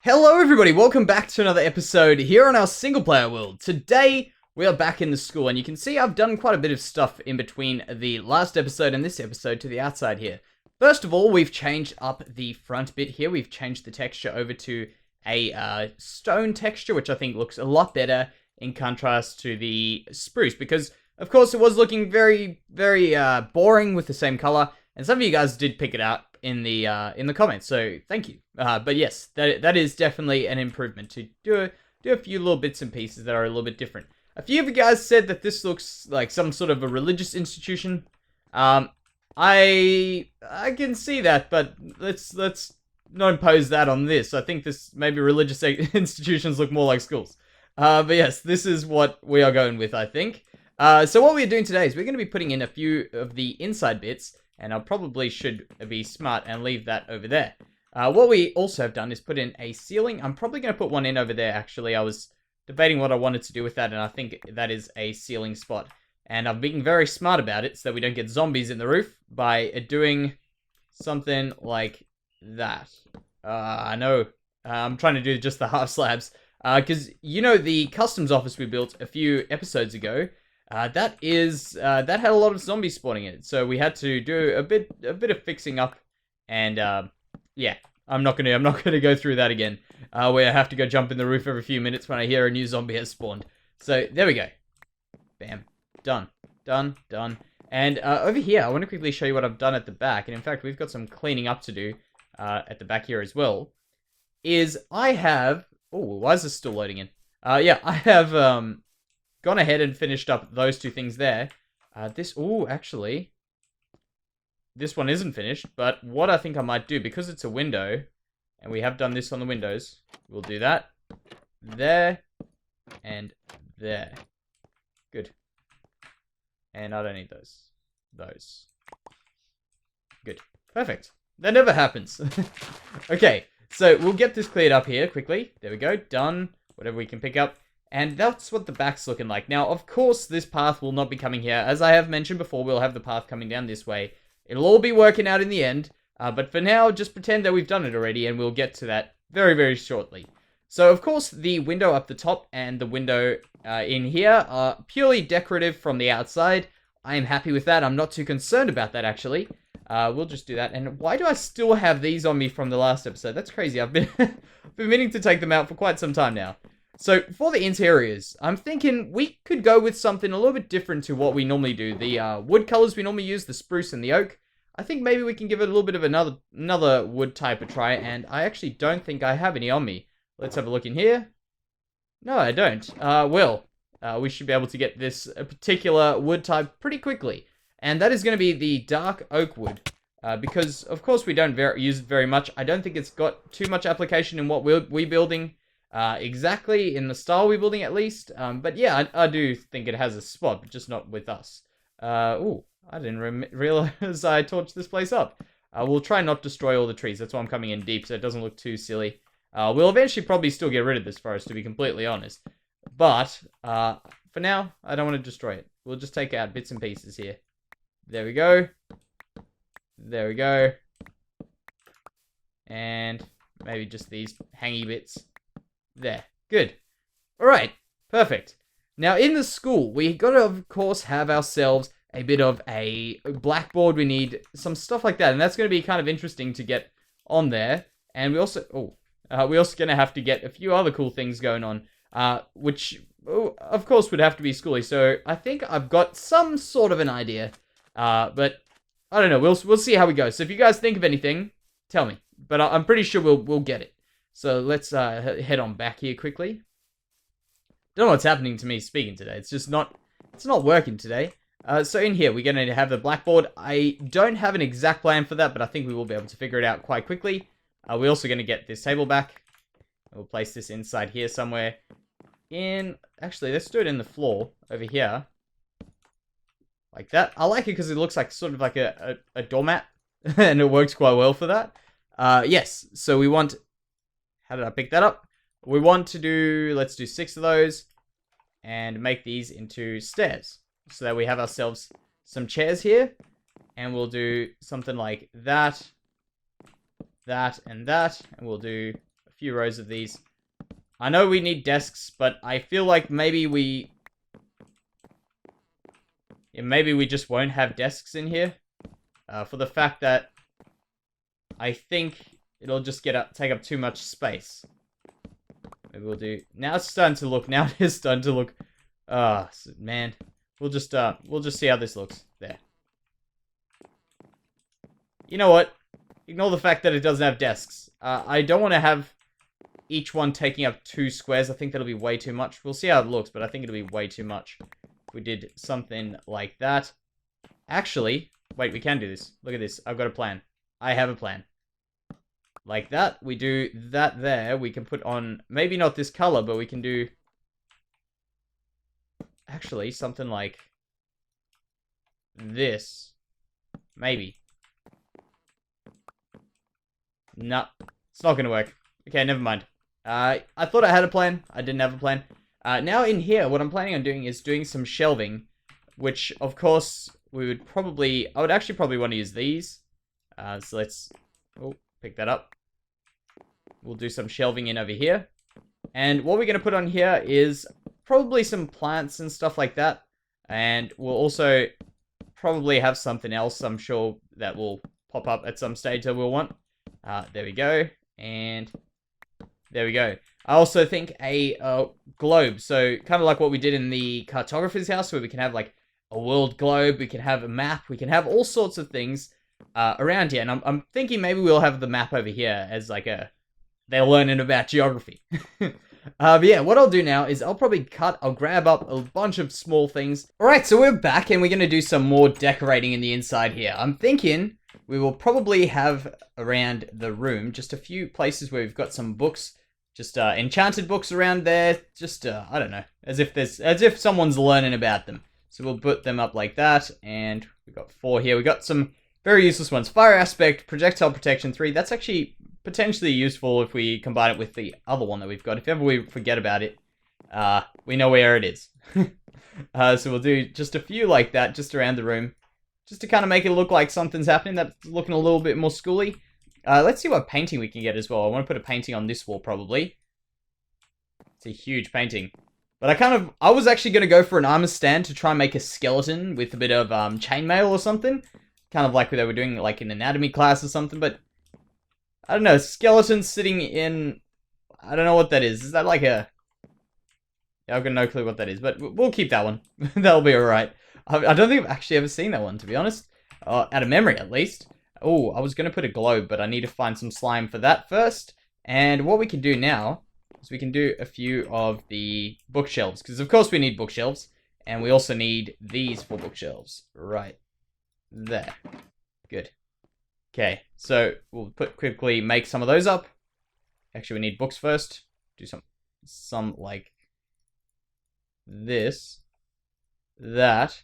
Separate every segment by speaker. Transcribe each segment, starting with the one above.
Speaker 1: Hello everybody, welcome back to another episode here on our single player world. Today, we are back in the school, and you can see I've done quite a bit of stuff in between the last episode and this episode to the outside here. First of all, we've changed up the front bit here. We've changed the texture over to a stone texture, which I think looks a lot better in contrast to the spruce, because of course it was looking very boring with the same color, and some of you guys did pick it out in the comments, so thank you. But yes, that is definitely an improvement to do a few little bits and pieces that are a little bit different. A few of you guys said that this looks like some sort of a religious institution. I can see that, but let's not impose that on this. I think this maybe religious institutions look more like schools. But yes, this is what we are going with, I think. So what we're doing today is we're going to be putting in a few of the inside bits, and I probably should be smart and leave that over there. What we also have done is put in a ceiling. I'm probably going to put one in over there, actually. I was debating what I wanted to do with that, and I think that is a ceiling spot. And I'm being very smart about it so that we don't get zombies in the roof by doing something like that. I know I'm trying to do just the half slabs. Because, you know, the customs office we built a few episodes ago, that had a lot of zombies spawning in it, so we had to do a bit of fixing up, and yeah, I'm not gonna go through that again. Where I have to go jump in the roof every few minutes when I hear a new zombie has spawned. So there we go, bam, done. And over here, I want to quickly show you what I've done at the back, and in fact, we've got some cleaning up to do at the back here as well. I have, oh, why is this still loading in? Yeah, I have gone ahead and finished up those two things there. Actually, this one isn't finished, but what I think I might do, because it's a window, and we have done this on the windows, we'll do that, there, and there. Good. And I don't need those. Good. Perfect. That never happens. Okay, so we'll get this cleared up here quickly. There we go, done. Whatever we can pick up. And that's what the back's looking like. Now, of course, this path will not be coming here. As I have mentioned before, we'll have the path coming down this way. It'll all be working out in the end. But for now, just pretend that we've done it already, and we'll get to that very shortly. So, of course, the window up the top and the window in here are purely decorative from the outside. I am happy with that. I'm not too concerned about that, actually. We'll just do that. And why do I still have these on me from the last episode? That's crazy. I've been meaning to take them out for quite some time now. So, for the interiors, I'm thinking we could go with something a little bit different to what we normally do. The wood colors we normally use, the spruce and the oak. I think maybe we can give it a little bit of another wood type a try, and I actually don't think I have any on me. Let's have a look in here. No, I don't. We should be able to get this particular wood type pretty quickly. And that is going to be the dark oak wood. Because, of course, we don't use it very much. I don't think it's got too much application in what we're building. Exactly in the style we're building, at least. But yeah, I do think it has a spot, but just not with us. I didn't realize I torched this place up. We'll try not destroy all the trees. That's why I'm coming in deep, so it doesn't look too silly. We'll eventually probably still get rid of this forest, to be completely honest. But, for now, I don't want to destroy it. We'll just take out bits and pieces here. There we go. There we go. And maybe just these hangy bits. There. Good. Alright. Perfect. Now, in the school, we gotta, of course, have ourselves a bit of a blackboard. We need some stuff like that. And that's going to be kind of interesting to get on there. And we also... we're also going to have to get a few other cool things going on. Which, of course, would have to be schooly. So, I think I've got some sort of an idea. But, I don't know. We'll see how we go. So, if you guys think of anything, tell me. But I'm pretty sure we'll get it. So let's head on back here quickly. Don't know what's happening to me speaking today. It's just not working today. So in here, we're going to have the blackboard. I don't have an exact plan for that, but I think we will be able to figure it out quite quickly. We're also going to get this table back. We'll place this inside here somewhere. Actually, let's do it in the floor over here. Like that. I like it because it looks like sort of like a doormat. And it works quite well for that. Yes, so we want... How did I pick that up? We want to do... Let's do 6 of those. And make these into stairs. So that we have ourselves some chairs here. And we'll do something like that. And we'll do a few rows of these. I know we need desks, but I feel like maybe we... Yeah, maybe we just won't have desks in here. For the fact that I think it'll just take up too much space. Maybe we'll do... Now it's starting to look... Now it is starting to look... man. We'll just see how this looks. There. You know what? Ignore the fact that it doesn't have desks. I don't want to have each one taking up 2 squares. I think that'll be way too much. We'll see how it looks, but I think it'll be way too much. If we did something like that. Actually, wait, we can do this. Look at this. I've got a plan. I have a plan. Like that. We do that there. We can put on, maybe not this color, but we can do, actually, something like this. Maybe. No, it's not going to work. Okay, never mind. I thought I had a plan. I didn't have a plan. Now in here, what I'm planning on doing is doing some shelving, which, of course, we would probably... I would actually probably want to use these. So let's... Oh, pick that up. We'll do some shelving in over here. And what we're going to put on here is probably some plants and stuff like that. And we'll also probably have something else, I'm sure, that will pop up at some stage that we'll want. There we go. And there we go. I also think a globe. So kind of like what we did in the cartographer's house, where we can have like a world globe. We can have a map. We can have all sorts of things around here. And I'm thinking maybe we'll have the map over here as like a... They're learning about geography. But yeah, what I'll do now is I'll grab up a bunch of small things. Alright, so we're back and we're going to do some more decorating in the inside here. I'm thinking we will probably have around the room just a few places where we've got some books. Just enchanted books around there. Just, I don't know. As if someone's learning about them. So we'll put them up like that. And we've got 4 here. We've got some very useless ones. Fire aspect, projectile protection 3. That's actually potentially useful if we combine it with the other one that we've got. If ever we forget about it, we know where it is. So we'll do just a few like that, just around the room. Just to kind of make it look like something's happening that's looking a little bit more schooly. Let's see what painting we can get as well. I want to put a painting on this wall, probably. It's a huge painting. But I was actually going to go for an armor stand to try and make a skeleton with a bit of chainmail or something. Kind of like they were doing like an anatomy class or something, but I don't know, skeleton sitting in... I don't know what that is. Is that like a... Yeah, I've got no clue what that is, but we'll keep that one. That'll be alright. I don't think I've actually ever seen that one, to be honest. Out of memory, at least. Oh, I was going to put a globe, but I need to find some slime for that first. And what we can do now is we can do a few of the bookshelves. Because, of course, we need bookshelves. And we also need these for bookshelves. Right there. Good. Okay, so we'll quickly make some of those up. Actually, we need books first. Do some like this, that,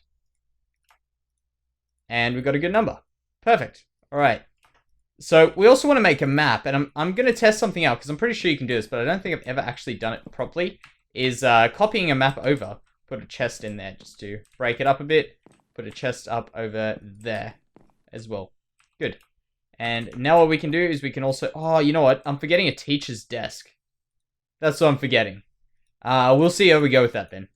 Speaker 1: and we've got a good number. Perfect. All right. So we also want to make a map, and I'm going to test something out because I'm pretty sure you can do this, but I don't think I've ever actually done it properly. Is copying a map over, put a chest in there just to break it up a bit. Put a chest up over there as well. Good. And now what we can do is we can also... Oh, you know what? I'm forgetting a teacher's desk. That's what I'm forgetting. We'll see how we go with that then.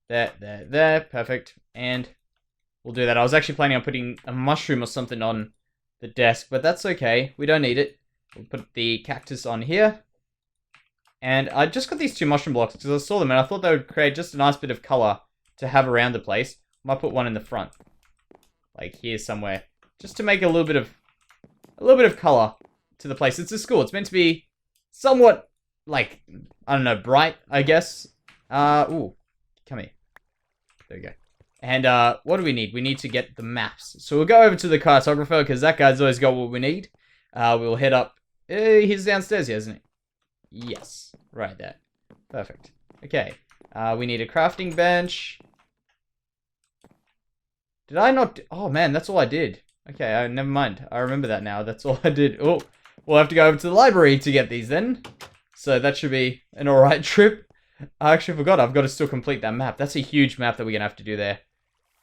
Speaker 1: There. Perfect. And we'll do that. I was actually planning on putting a mushroom or something on the desk, but that's okay. We don't need it. We'll put the cactus on here. And I just got these 2 mushroom blocks because I saw them and I thought they would create just a nice bit of color to have around the place. Might put one in the front. Like here somewhere. Just to make a little bit of color to the place. It's a school. It's meant to be somewhat, like, I don't know, bright, I guess. Ooh. Come here. There we go. And, what do we need? We need to get the maps. So we'll go over to the cartographer, because that guy's always got what we need. We'll head up. He's downstairs here, isn't he? Yes. Right there. Perfect. Okay. We need a crafting bench. Did I not... Oh, man, that's all I did. Okay, never mind. I remember that now. That's all I did. Oh, we'll have to go over to the library to get these then. So that should be an alright trip. I actually forgot. I've got to still complete that map. That's a huge map that we're going to have to do there.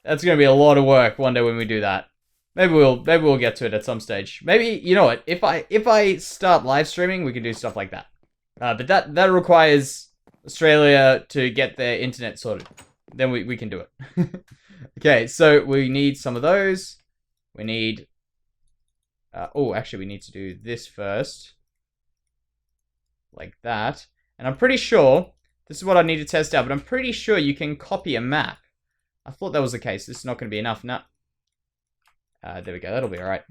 Speaker 1: That's going to be a lot of work one day when we do that. we'll get to it at some stage. Maybe, you know what? If I start live streaming, we can do stuff like that. But that requires Australia to get their internet sorted. Then we can do it. Okay, so we need some of those. We need... actually, we need to do this first. Like that. And I'm pretty sure... This is what I need to test out, but I'm pretty sure you can copy a map. I thought that was the case. This is not going to be enough. No. There we go. That'll be alright.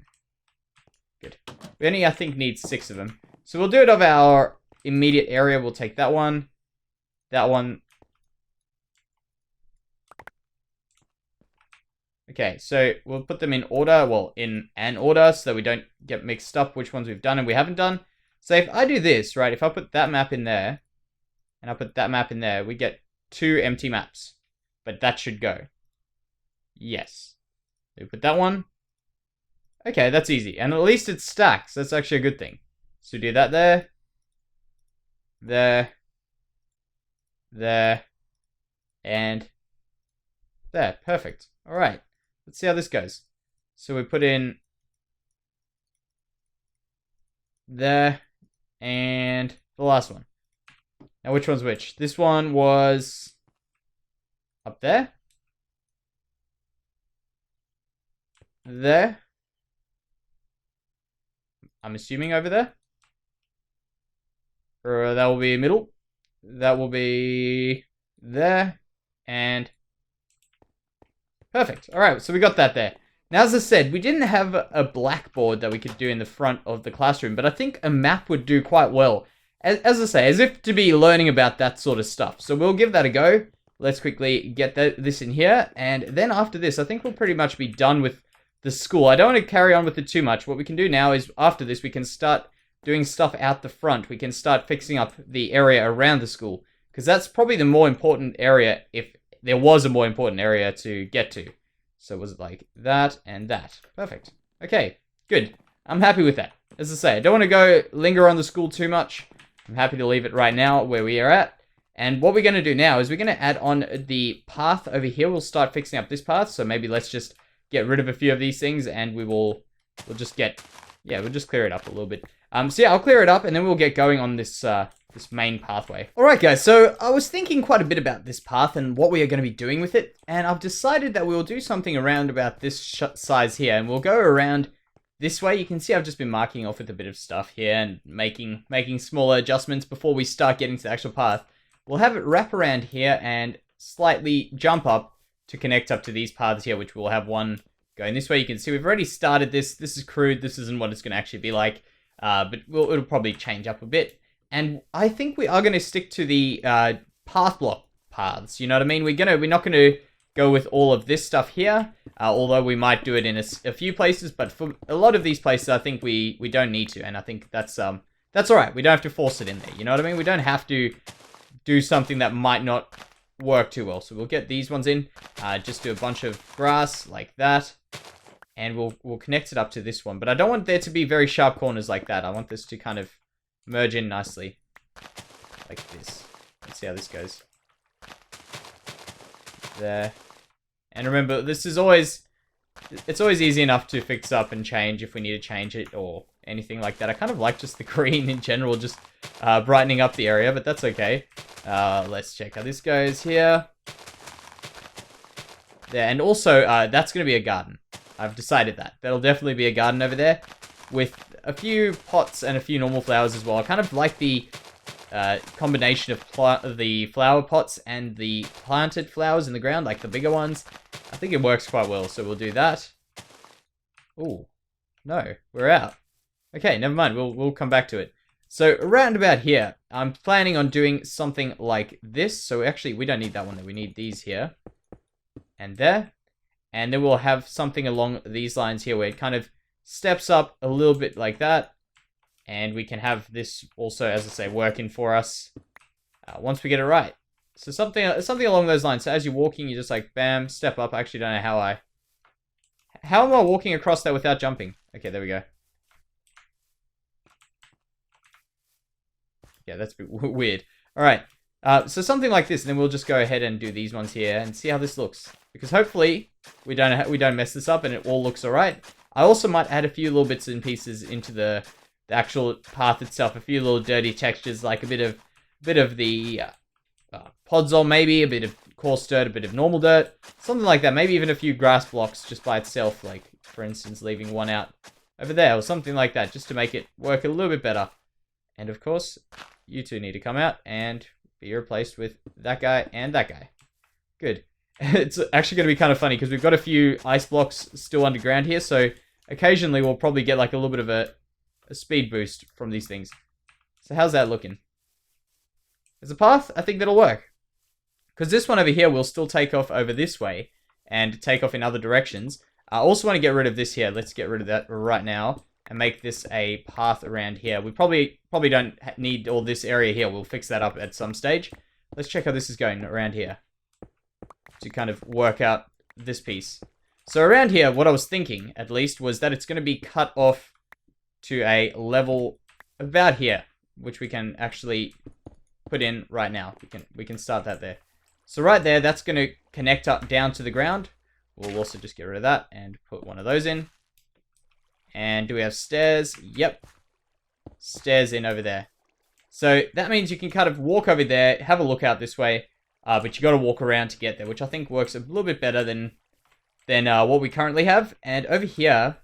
Speaker 1: Good. We only, I think, need 6 of them. So we'll do it of our immediate area. We'll take that one. That one. Okay, so we'll put them in order. Well, in an order so that we don't get mixed up which ones we've done and we haven't done. So if I do this, right, if I put that map in there, and I put that map in there, we get 2 empty maps. But that should go. Yes. We put that one. Okay, that's easy. And at least it stacks. That's actually a good thing. So do that there. There. There. And there. Perfect. Alright. Let's see how this goes. So we put in there. And the last one. Now which one's which? This one was up there. There. I'm assuming over there. Or that will be middle. That will be there. And perfect. Alright, so we got that there. Now, as I said, we didn't have a blackboard that we could do in the front of the classroom, but I think a map would do quite well. As I say, as if to be learning about that sort of stuff. So we'll give that a go. Let's quickly get this in here. And then after this, I think we'll pretty much be done with the school. I don't want to carry on with it too much. What we can do now is, after this, we can start doing stuff out the front. We can start fixing up the area around the school. Because that's probably the more important area, if there was a more important area to get to. So was it like that and that? Perfect. Okay, good. I'm happy with that. As I say, I don't want to go linger on the school too much. I'm happy to leave it right now where we are at. And what we're going to do now is we're going to add on the path over here. We'll start fixing up this path. So maybe let's just get rid of a few of these things and we'll just get... Yeah, we'll just clear it up a little bit. So yeah, I'll clear it up and then we'll get going on this this main pathway. Alright guys, so I was thinking quite a bit about this path and what we are going to be doing with it. And I've decided that we'll do something around about this size here. And we'll go around this way. You can see I've just been marking off with a bit of stuff here and making smaller adjustments before we start getting to the actual path. We'll have it wrap around here and slightly jump up to connect up to these paths here, which will have one going this way. You can see we've already started this. This is crude. This isn't what it's going to actually be like. But it'll probably change up a bit. And I think we are going to stick to the path block paths. You know what I mean? We're not going to go with all of this stuff here. Although we might do it in a few places. But for a lot of these places, I think we don't need to. And I think that's all right. We don't have to force it in there. You know what I mean? We don't have to do something that might not work too well. So we'll get these ones in. Just do a bunch of grass like that. And we'll connect it up to this one. But I don't want there to be very sharp corners like that. I want this to kind of merge in nicely. Like this. Let's see how this goes. There. And remember, this is always... It's always easy enough to fix up and change if we need to change it or anything like that. I kind of like just the green in general, just brightening up the area, but that's okay. Let's check how this goes here. There, and also, that's going to be a garden. I've decided that. That'll definitely be a garden over there with a few pots and a few normal flowers as well. I kind of like the combination of the flower pots and the planted flowers in the ground, like the bigger ones. I think it works quite well, so we'll do that. Ooh, no, we're out. Okay, never mind, we'll come back to it. So around about here, I'm planning on doing something like this. So actually, we don't need that one, we need these here. And there. And then we'll have something along these lines here where it kind of steps up a little bit like that. And we can have this also, as I say, working for us once we get it right. So something along those lines. So as you're walking, you just like, bam, step up. I actually don't know how am I walking across that without jumping? Okay, there we go. Yeah, that's a bit weird. All right. So something like this, and then we'll just go ahead and do these ones here and see how this looks. Because hopefully we don't mess this up and it all looks all right. I also might add a few little bits and pieces into the actual path itself. A few little dirty textures, like a bit of the podzol, maybe a bit of coarse dirt, a bit of normal dirt, something like that. Maybe even a few grass blocks just by itself, like for instance leaving one out over there or something like that, just to make it work a little bit better. And of course, you two need to come out and be replaced with that guy and that guy. Good. It's actually going to be kind of funny because we've got a few ice blocks still underground here, so occasionally we'll probably get like a little bit of a speed boost from these things. So how's that looking? As a path, I think that'll work. Because this one over here will still take off over this way and take off in other directions. I also want to get rid of this here. Let's get rid of that right now and make this a path around here. We probably don't need all this area here. We'll fix that up at some stage. Let's check how this is going around here to kind of work out this piece. So around here, what I was thinking, at least, was that it's going to be cut off to a level about here, which we can actually put in right now. We can start that there. So right there, that's going to connect up down to the ground. We'll also just get rid of that and put one of those in. And do we have stairs? Yep. Stairs in over there. So that means you can kind of walk over there, have a look out this way, but you got to walk around to get there, which I think works a little bit better than what we currently have. And over here,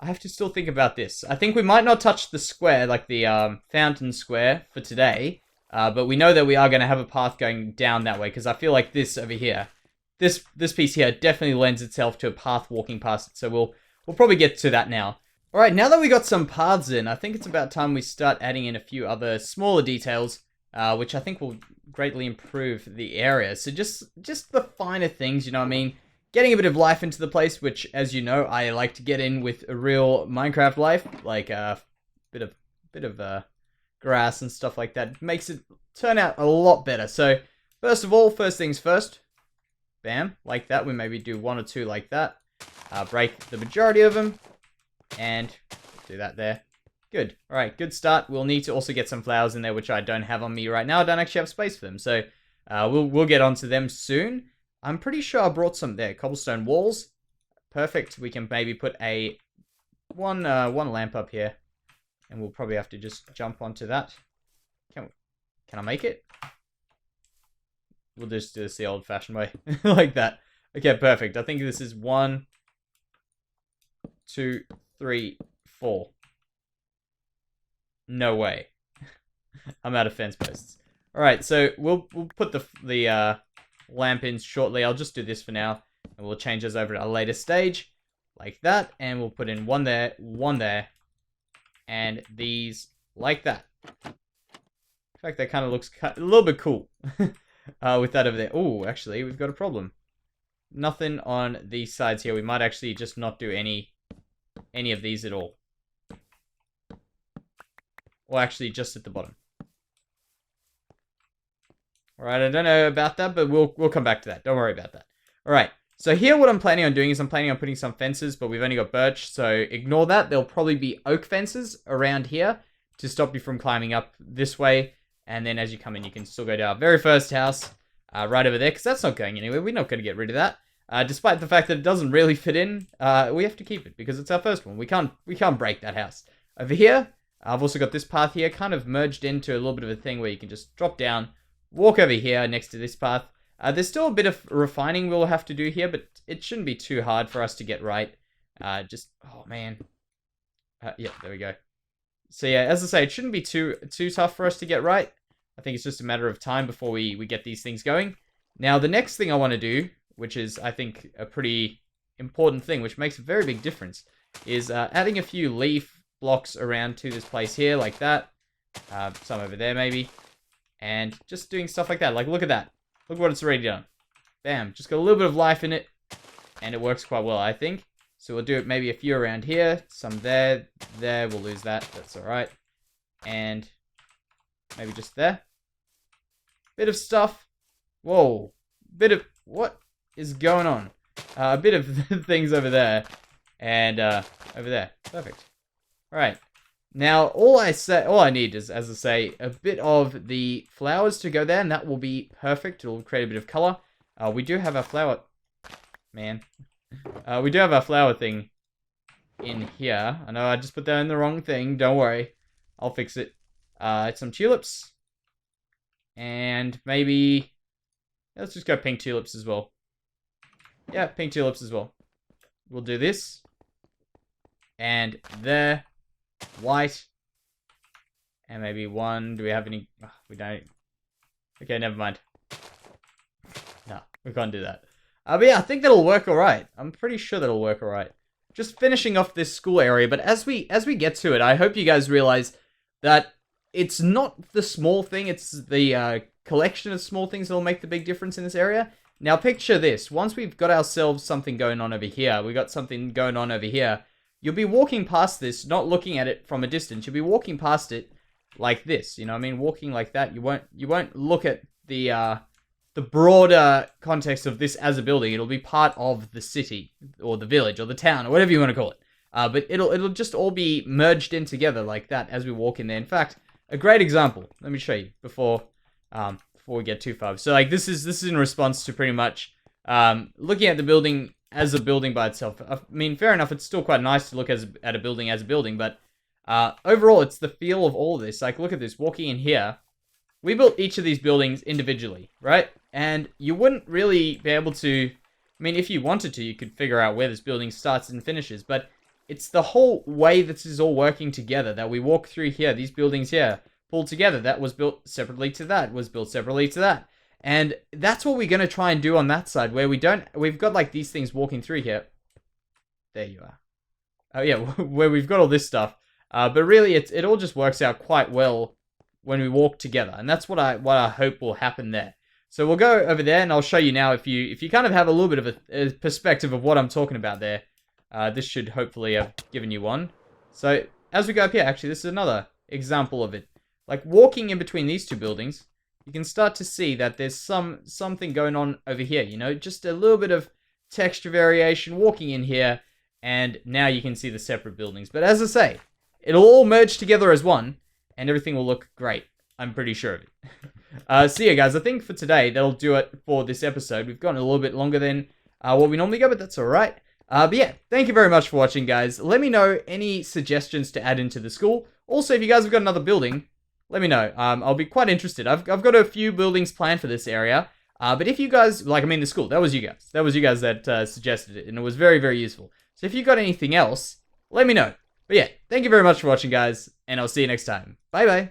Speaker 1: I have to still think about this. I think we might not touch the square, like the fountain square for today, but we know that we are going to have a path going down that way, because I feel like this over here, this piece here definitely lends itself to a path walking past it, so we'll probably get to that now. Alright, now that we got some paths in, I think it's about time we start adding in a few other smaller details, which I think will greatly improve the area. So just the finer things, you know what I mean? Getting a bit of life into the place, which, as you know, I like to get in with a real Minecraft life, like a bit of grass and stuff like that. Makes it turn out a lot better. So, first of all, first things first. Bam, like that. We maybe do one or two like that. Break the majority of them. And do that there. Good. Alright, good start. We'll need to also get some flowers in there, which I don't have on me right now. I don't actually have space for them. So, we'll get onto them soon. I'm pretty sure I brought some there. Cobblestone walls. Perfect. We can maybe put one lamp up here. And we'll probably have to just jump onto that. Can I make it? We'll just do this the old-fashioned way. Like that. Okay, perfect. I think this is 1, 2, 3, 4. No way. I'm out of fence posts. Alright, so we'll put the lamp in shortly. I'll just do this for now. And we'll change those over to a later stage. Like that. And we'll put in one there. And these like that. In fact, that kind of looks a little bit cool. With that over there. Oh, actually, we've got a problem. Nothing on these sides here. We might actually just not do any of these at all. Or actually, just at the bottom. Alright, I don't know about that, but we'll come back to that. Don't worry about that. Alright, so here what I'm planning on doing is I'm planning on putting some fences, but we've only got birch, so ignore that. There'll probably be oak fences around here to stop you from climbing up this way. And then as you come in, you can still go to our very first house right over there, because that's not going anywhere. We're not going to get rid of that. Despite the fact that it doesn't really fit in, we have to keep it, because it's our first one. We can't break that house. Over here, I've also got this path here, kind of merged into a little bit of a thing where you can just drop down, walk over here next to this path. There's still a bit of refining we'll have to do here, but it shouldn't be too hard for us to get right. Oh man. Yeah, there we go. So yeah, as I say, it shouldn't be too tough for us to get right. I think it's just a matter of time before we get these things going. Now, the next thing I want to do, which is, I think, a pretty important thing, which makes a very big difference, is adding a few leaf blocks around to this place here, like that. Some over there, maybe. And just doing stuff like that. Like, look at that. Look what it's already done. Bam. Just got a little bit of life in it. And it works quite well, I think. So we'll do it maybe a few around here. Some there. There. We'll lose that. That's alright. And maybe just there. Bit of stuff. Whoa. Bit of... What is going on? A bit of things over there. And over there. Perfect. Alright. Now, all I need is, as I say, a bit of the flowers to go there, and that will be perfect. It'll create a bit of color. We do have our flower... Man. We do have our flower thing in here. I know I just put that in the wrong thing. Don't worry. I'll fix it. Some tulips. And maybe... let's just go pink tulips as well. Yeah, pink tulips as well. We'll do this. And there. White. And maybe one. Do we have any... oh, we don't. Okay, never mind. No, we can't do that. But yeah, I think that'll work alright. I'm pretty sure that'll work alright. Just finishing off this school area, but as we get to it, I hope you guys realize that it's not the small thing, it's the collection of small things that'll make the big difference in this area. Now picture this, once we've got ourselves something going on over here, we got something going on over here, you'll be walking past this, not looking at it from a distance, you'll be walking past it like this, you know what I mean, walking like that, you won't look at the broader context of this as a building. It'll be part of the city, or the village, or the town, or whatever you want to call it. But it'll just all be merged in together like that as we walk in there. In fact, a great example. Let me show you before we get too far. So like this is in response to pretty much looking at the building as a building by itself. I mean, fair enough. It's still quite nice to look at a building as a building, but overall, it's the feel of all of this. Like, look at this. Walking in here, we built each of these buildings individually, right? And you wouldn't really be able to... I mean, if you wanted to, you could figure out where this building starts and finishes, but it's the whole way this is all working together, that we walk through here, these buildings here, pulled together, that was built separately to that, was built separately to that. And that's what we're going to try and do on that side, where we've got like these things walking through here. There you are. Oh yeah, where we've got all this stuff. But really, it all just works out quite well when we walk together, and that's what I hope will happen there. So we'll go over there, and I'll show you now. If you kind of have a little bit of a perspective of what I'm talking about there, this should hopefully have given you one. So as we go up here, actually, this is another example of it. Like walking in between these two buildings, you can start to see that there's something going on over here. You know, just a little bit of texture variation walking in here, and now you can see the separate buildings. But as I say, it'll all merge together as one, and everything will look great. I'm pretty sure of it. So yeah, guys, I think for today, that'll do it for this episode. We've gone a little bit longer than what we normally go, but that's alright. But yeah, thank you very much for watching, guys. Let me know any suggestions to add into the school. Also, if you guys have got another building, let me know. I'll be quite interested. I've got a few buildings planned for this area. But if you guys, the school, that was you guys. That was you guys that suggested it, and it was very, very useful. So if you got anything else, let me know. But yeah, thank you very much for watching, guys, and I'll see you next time. Bye-bye.